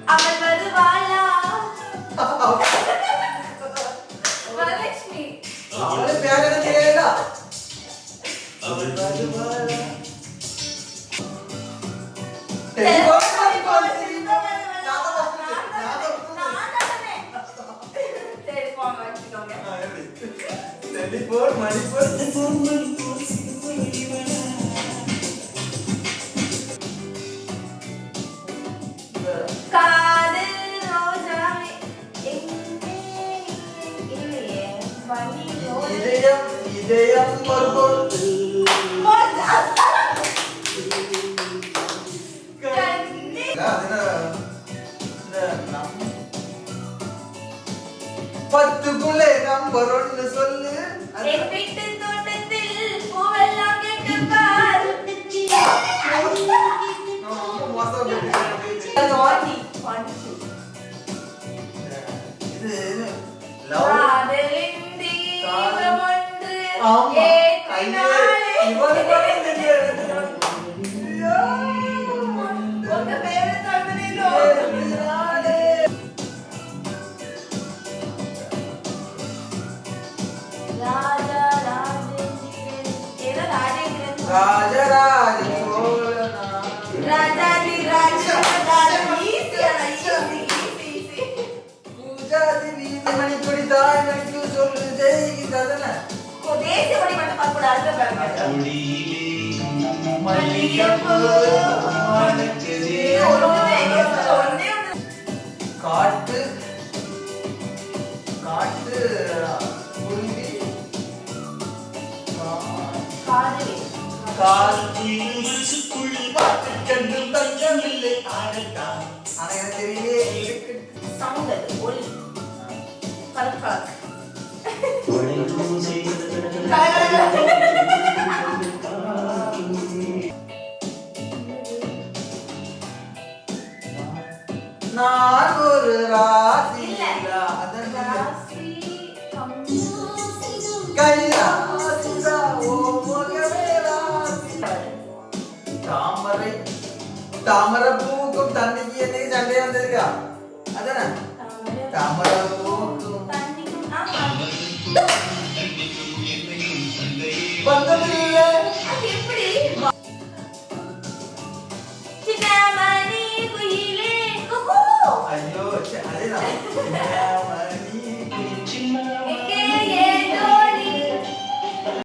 அவள் வருவாளா வரலட்சுமி அவளே பேர் என்ன தெரியல அவள் வருவாளா இதயம் மறுபொழுது பத்துக்குள்ளே நம்பர் ஒன்னு சொல்லு வீட்டு தோட்டத்தில் பூவெல்லாம் கேட்பார் ராஜராஜ பூஜாதி வீதி மணிக்கொடி தாய் மணிக்கு சொல்லு ஜெயிக்கிறதன தேசிய மணி மட்டும் பார்க்க அடுத்த மல்லிகைப்பூ காட்டு காட்டு குருவி கால்குள் பார்த்து கண்டு தங்கமில்லை ஆடத்தான் ஆனா எனக்கு தெரியலே சவுண்ட் அது ஒலி கலக்கு கலக்கு நான் ஒரு ராசி ராசி கைலாசிதா ஓ மகவே ராசி தாமரை தாமரை பூக்கும் தண்ணிக்கு என்னைக்கு சண்டை வந்திருக்கா அதானே தாமரை பூக்கும் வந்ததில்ல அது எப்படி சின்னமணி குயிலே குகு ஐயோ அதேதான்